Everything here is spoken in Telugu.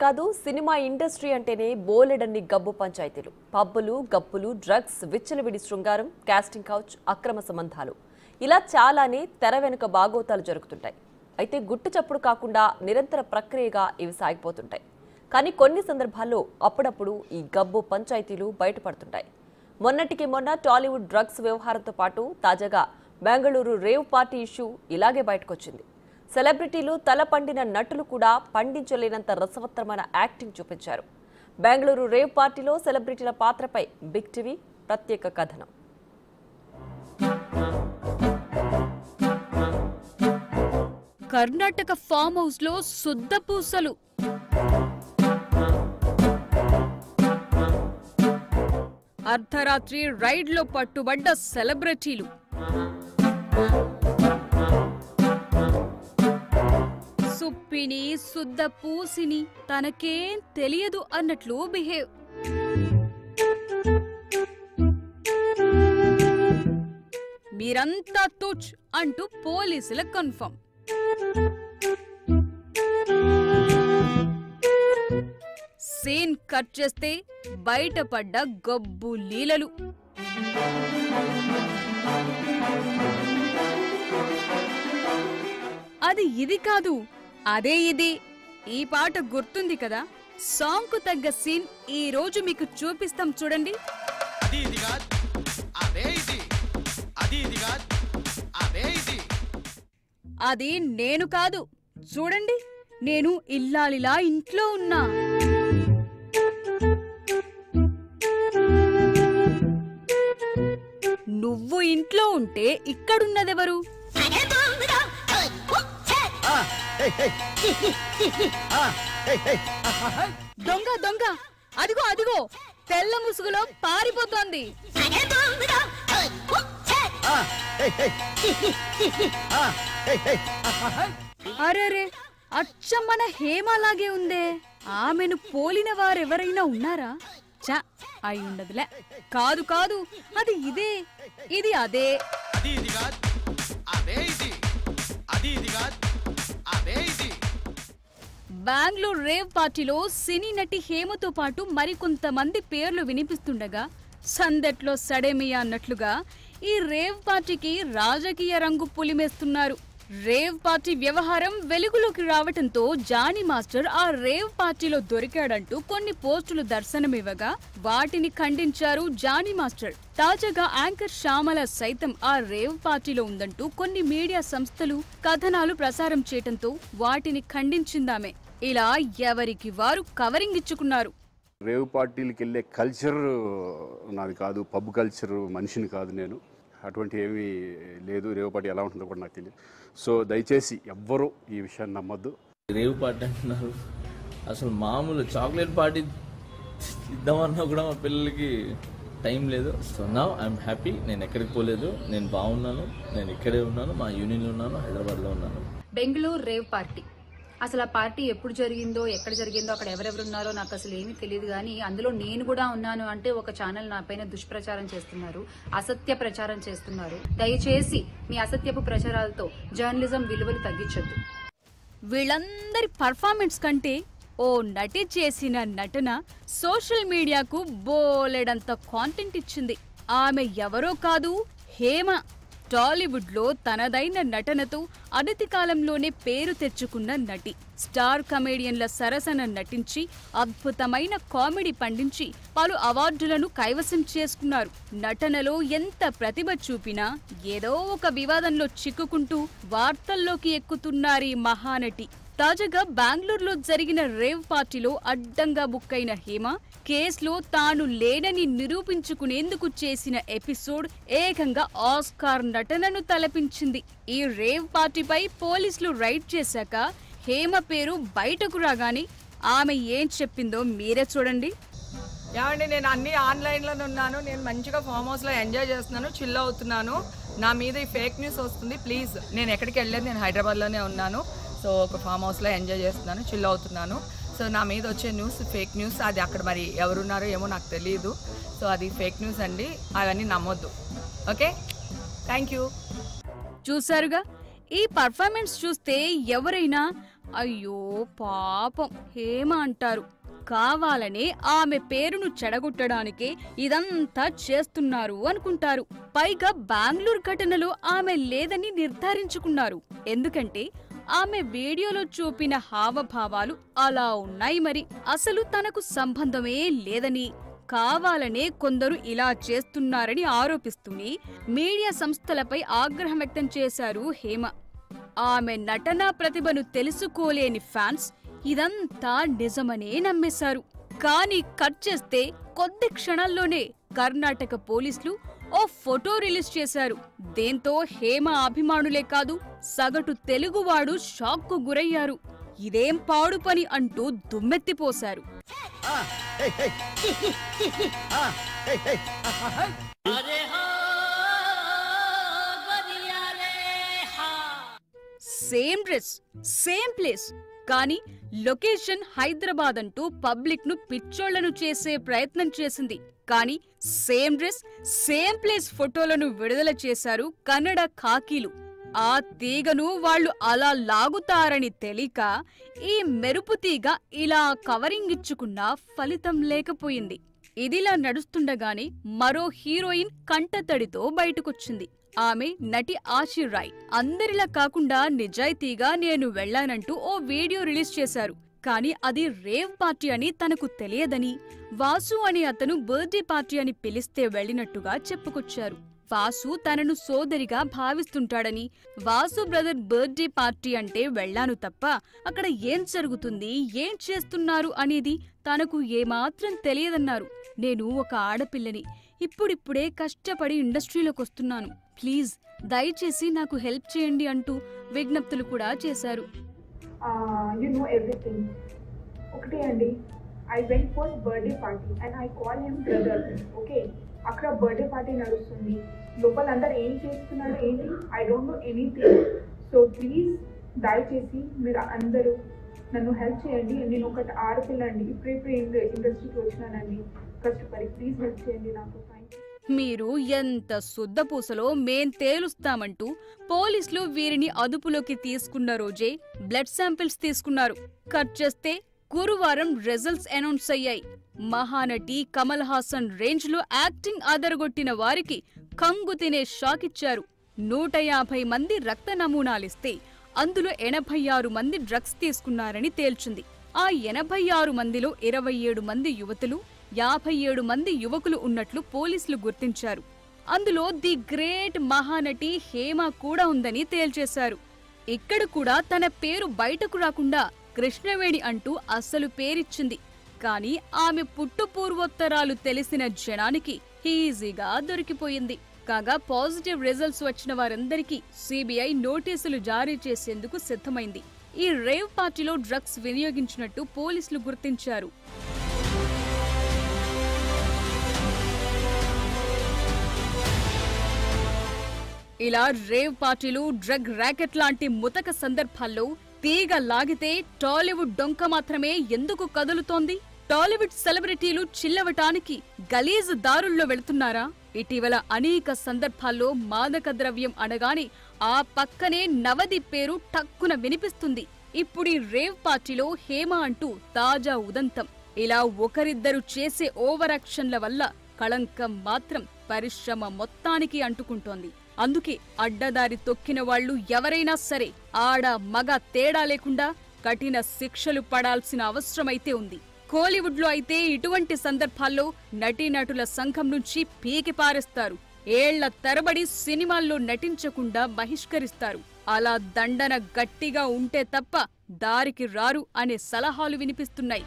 కాదు సినిమా ఇండస్ట్రీ అంటేనే బోలెడన్ని గబ్బు పంచాయతీలు, పబ్బులు, గప్పులు, డ్రగ్స్, విచ్చలవిడి శృంగారం, కాస్టింగ్ కౌచ్, అక్రమ సంబంధాలు, ఇలా చాలానే తెర వెనుక బాగోతాలు జరుగుతుంటాయి. అయితే గుట్టు చప్పుడు కాకుండా నిరంతర ప్రక్రియగా ఇవి సాగిపోతుంటాయి. కానీ కొన్ని సందర్భాల్లో అప్పుడప్పుడు ఈ గబ్బు పంచాయతీలు బయటపడుతుంటాయి. మొన్నటికి మొన్న టాలీవుడ్ డ్రగ్స్ వ్యవహారంతో పాటు తాజాగా బెంగళూరు రేవ్ పార్టీ ఇష్యూ ఇలాగే బయటకొచ్చింది. సెలబ్రిటీలు తల పండిన నటులు కూడా పండించలేనంత రసవత్తరమైన యాక్టింగ్ చూపించారు. బెంగళూరు రేవ్ పార్టీలో సెలబ్రిటీల పాత్రపై బిగ్ టీవీ ప్రత్యేక కథనం. కర్ణాటక ఫామ్ హౌస్ లో శుద్ధపూసలు, అర్ధరాత్రి రైడ్ లో పట్టుబడ్డ సెలబ్రిటీలు, సుప్పిని శుద్ధ పూసిని తనకేం తెలియదు అన్నట్లు బిహేవ్. మీరంతా తుచ్ అంటూ పోలీసుల కన్ఫర్మ్. సీన్ కట్ చేస్తే బయటపడ్డ గబ్బు లీలలు. అది ఇది కాదు, అదే ఇది. ఈ పాట గుర్తుంది కదా? సాంగ్ కు తగ్గ సీన్ ఈ రోజు మీకు చూపిస్తాం చూడండి. అది నేను కాదు, చూడండి. నేను ఇల్లాలిలా ఇంట్లో ఉన్నా. నువ్వు ఇంట్లో ఉంటే ఇక్కడున్నదెవరు? దొంగ దొంగ, అదిగో అదిగో తెల్ల ముసుగులో పారిపోతోంది. అరేరే, అచ్చమ్మన హేమలాగే ఉందే. ఆమెను పోలిన వారెవరైనా ఉన్నారా? చా, అయి ఉండదులే. కాదు కాదు, అది ఇదే, ఇది అదే. బెంగళూరు రేవ్ పార్టీలో సినీ నటి హేమతో పాటు మరికొంతమంది పేర్లు వినిపిస్తుండగా సందట్లో సడేమియా అన్నట్లుగా ఈ రేవ్ పార్టీకి రాజకీయ రంగు పులిమేస్తున్నారు. రేవ్ పార్టీ వ్యవహారం వెలుగులోకి రావటంతో జానీ మాస్టర్ ఆ రేవ్ పార్టీలో దొరికాడంటూ కొన్ని పోస్టులు దర్శనమివ్వగా వాటిని ఖండించారు జానీ మాస్టర్. తాజాగా యాంకర్ శ్యామల సైతం ఆ రేవ్ పార్టీలో ఉందంటూ కొన్ని మీడియా సంస్థలు కథనాలు ప్రసారం చేయటంతో వాటిని ఖండించిందామె. ఇలా ఎవరికి వారు కవరింగ్ ఇచ్చుకున్నారు. రేవ్ పార్టీలకు వెళ్ళే కల్చర్ నాది కాదు, పబ్ కల్చర్ మనిషిని కాదు నేను. అటువంటి ఏమీ లేదు. రేవ్ పార్టీ ఎలా ఉంటుందో కూడా నాకు తెలియదు. సో దయచేసి ఎవ్వరూ ఈ విషయాన్ని నమ్మొద్దు. రేవ్ పార్టీ అంటున్నారు, అసలు మామూలు చాక్లెట్ పార్టీ ఇద్దామన్నా కూడా మా పిల్లలకి టైం లేదు. So now I'm happy. నేను ఎక్కడికి పోలేదు, నేను బాగున్నాను, నేను ఇక్కడే ఉన్నాను, మా యూనియన్లో ఉన్నాను, హైదరాబాద్లో ఉన్నాను. బెంగళూరు రేవ్ పార్టీ, అసలు ఆ పార్టీ ఎప్పుడు జరిగిందో, ఎక్కడ జరిగిందో, అక్కడ ఎవరెవరున్నారో నాకు అసలు ఏమీ తెలియదు. కానీ అందులో నేను కూడా ఉన్నాను అంటే ఒక ఛానల్ నా పైన దుష్ప్రచారం చేస్తున్నారు, అసత్య ప్రచారం చేస్తున్నారు. దయచేసి మీ అసత్యపు ప్రచారాలతో జర్నలిజం విలువలు తగ్గించొద్దు. వీళ్ళందరి పర్ఫార్మెన్స్ కంటే ఓ నటి చేసిన నటన సోషల్ మీడియాకు బోలెడంత కాంటెంట్ ఇచ్చింది. ఆమె ఎవరో కాదు, హేమ. టాలీవుడ్ లో తనదైన నటనతో అనతి కాలంలోనే పేరు తెచ్చుకున్న నటి. స్టార్ కమేడియన్ల సరసన నటించి అద్భుతమైన కామెడీ పండించి పలు అవార్డులను కైవసం చేసుకున్నారు. నటనలో ఎంత ప్రతిభ చూపినా ఏదో ఒక వివాదంలో చిక్కుకుంటూ వార్తల్లోకి ఎక్కుతున్నారీ మహానటి. తాజాగా బెంగళూరులో జరిగిన రేవ్ పార్టీలో అడ్డంగా బుక్కైన హేమ కేసులో తాను లేనని నిరూపించుకునేందుకు చేసిన ఎపిసోడ్ ఏకంగా ఆస్కార్ నటనను తలపించింది. ఈ రేవ్ పార్టీపై పోలీసులు రైడ్ చేశాక హేమ పేరు బయటకు రాగానే ఆమె ఏం చెప్పిందో మీరే చూడండి. ఏమండి, నేను అన్ని ఆన్లైన్లోనే ఉన్నాను, నేను మంచిగా ఫామ్ హౌస్లో ఎంజాయ్ చేస్తున్నాను, చిల్ అవుతున్నాను. నా మీద ఈ ఫేక్ న్యూస్ వస్తుంది. ప్లీజ్, నేను ఎక్కడికి వెళ్ళలేదు, నేను హైదరాబాద్లోనే ఉన్నాను. సో ఒక ఫామ్ హౌస్లో ఎంజాయ్ చేస్తున్నాను, చిల్ అవుతున్నాను. సో నా మీద వచ్చే న్యూస్ ఫేక్ న్యూస్. అది అక్కడ మరి ఎవరున్నారో ఏమో నాకు తెలియదు. సో అది ఫేక్ న్యూస్ అండి, అవన్నీ నమ్మొద్దు. Okay, thank you. చూసారుగా, ఈ పర్ఫార్మెన్స్ చూస్తే ఎవరైనా అయ్యో పాపం హేమ అంటారు. కావాలనే ఆమె పేరును చెడగొట్టడానికే ఇదంతా చేస్తున్నారు అనుకుంటారు. పైగా బెంగళూరు ఘటనలో ఆమె లేదని నిర్ధారించుకున్నారు. ఎందుకంటే ఆమె వీడియోలో చూపిన హావభావాలు అలా ఉన్నాయి. మరి అసలు తనకు సంబంధమే లేదని కావాలనే కొందరు ఇలా చేస్తున్నారని ఆరోపిస్తూనే మీడియా సంస్థలపై ఆగ్రహం వ్యక్తం చేశారు హేమ. ఆమె నటనా ప్రతిభను తెలుసుకోలేని ఫ్యాన్స్ ఇదంతా నిజమనే నమ్మేశారు. కానీ కట్ చేస్తే కొద్ది క్షణాల్లోనే కర్ణాటక పోలీసులు ఓ ఫోటో రిలీజ్ చేశారు. దీంతో హేమ అభిమానులే కాదు సగటు తెలుగువాడు షాక్ కు గురయ్యారు. ఇదేం పాడు పని అంటూ దుమ్మెత్తిపోశారు. సేమ్ డ్రెస్, సేమ్ ప్లేస్, కానీ లొకేషన్ హైదరాబాద్ అంటూ పబ్లిక్ ను పిచ్చోళ్లను చేసే ప్రయత్నం చేసింది. కానీ సేమ్ డ్రెస్, సేమ్ ప్లేస్ ఫోటోలను విడుదల చేశారు కన్నడ ఖాకీలు. ఆ తీగను వాళ్లు అలా లాగుతారని తెలియక ఈ మెరుపు తీగ ఇలా కవరింగ్ ఇచ్చుకున్నా ఫలితం లేకపోయింది. ఇదిలా నడుస్తుండగానే మరో హీరోయిన్ కంటతడితో బయటకొచ్చింది. ఆమె నటి ఆశీ రాయ్. అందరిలా కాకుండా నిజాయితీగా నేను వెళ్లానంటూ ఓ వీడియో రిలీజ్ చేశారు. కానీ అది రేవ్ పార్టీ అని తనకు తెలియదని, వాసు అనే అతను బర్త్డే పార్టీ అని పిలిస్తే వెళ్లినట్టుగా చెప్పుకొచ్చారు. వాసు తనను సోదరిగా భావిస్తుంటాడని, వాసు బ్రదర్ బర్త్డే పార్టీ అంటే వెళ్లాను తప్ప అక్కడ ఏం జరుగుతుంది, ఏం చేస్తున్నారు అనేది తనకు ఏమాత్రం తెలియదన్నారు. నేను ఒక ఆడపిల్లని, ఇప్పుడిప్పుడే కష్టపడి ఇండస్ట్రీలోకి వస్తున్నాను, ప్లీజ్ దయచేసి నాకు హెల్ప్ చేయండి అంటూ విజ్ఞప్తులు కూడా చేశారు. You know everything. ఒకటే అండి, I went for birthday party and I call him brother. Okay, అక్కడ బర్త్డే పార్టీ నడుస్తుంది, లోపల అందరు ఏం చేస్తున్నారు ఏంటి, I don't know anything. So please దయచేసి మీరు అందరూ నన్ను హెల్ప్ చేయండి. నేను ఒక ఆడపిల్ల అండి, ఇప్పుడిప్పుడు ఇండస్ట్రీకి వచ్చినానండి కష్టపడి, ప్లీజ్ హెల్ప్ చేయండి నాకు. మీరు ఎంత శుద్ధపూసలో మేం తేలుస్తామంటూ పోలీసులు వీరిని అదుపులోకి తీసుకున్న రోజే బ్లడ్ శాంపిల్స్ తీసుకున్నారు. కట్ చేస్తే గురువారం రిజల్ట్స్ అనౌన్స్ అయ్యాయి. మహానటి కమల్ హాసన్ రేంజ్ లో యాక్టింగ్ అదరగొట్టిన వారికి కంగు తినే షాక్ ఇచ్చారు. 150 మంది రక్త నమూనాలిస్తే అందులో 86 మంది డ్రగ్స్ తీసుకున్నారని తేల్చింది. ఆ 86 మందిలో 27 మంది యువతులు, 57 మంది యువకులు ఉన్నట్లు పోలీసులు గుర్తించారు. అందులో ది గ్రేట్ మహానటి హేమ కూడా ఉందని తేల్చేశారు. ఇక్కడ కూడా తన పేరు బయటకు రాకుండా కృష్ణవేణి అంటూ అసలు పేరిచ్చింది. కానీ ఆమె పుట్టు పూర్వోత్తరాలు తెలిసిన జనానికి ఈజీగా దొరికిపోయింది. కాగా పాజిటివ్ రిజల్ట్స్ వచ్చిన వారందరికీ సిబిఐ నోటీసులు జారీ చేసేందుకు సిద్ధమైంది. ఈ రేవ్ పార్టీలో డ్రగ్స్ వినియోగించినట్టు పోలీసులు గుర్తించారు. ఇలా రేవ్ పార్టీలు, డ్రగ్ ర్యాకెట్ లాంటి ముతక సందర్భాల్లో తీగ లాగితే టాలీవుడ్ డొంక మాత్రమే ఎందుకు కదులుతోంది? టాలీవుడ్ సెలబ్రిటీలు చిల్లవటానికి గలీజు దారుల్లో వెళుతున్నారా? ఇటీవల అనేక సందర్భాల్లో మాదక ద్రవ్యం అనగానే ఆ పక్కనే నవది పేరు టక్కున వినిపిస్తుంది. ఇప్పుడు ఈ రేవ్ పార్టీలో హేమ అంటూ తాజా ఉదంతం. ఇలా ఒకరిద్దరు చేసే ఓవర్ యాక్షన్ల వల్ల కళంకం మాత్రం పరిశ్రమ మొత్తానికి అంటుకుంటోంది. అందుకే అడ్డదారి తొక్కిన వాళ్లు ఎవరైనా సరే ఆడ మగ తేడా లేకుండా కఠిన శిక్షలు పడాల్సిన అవసరమైతే ఉంది. కోలీవుడ్ లో అయితే ఇటువంటి సందర్భాల్లో నటీనటుల సంఘం నుంచి పీకి పారేస్తారు. ఏళ్ల తరబడి సినిమాల్లో నటించకుండా బహిష్కరిస్తారు. అలా దండన గట్టిగా ఉంటే తప్ప దారికి రారు అనే సలహాలు వినిపిస్తున్నాయి.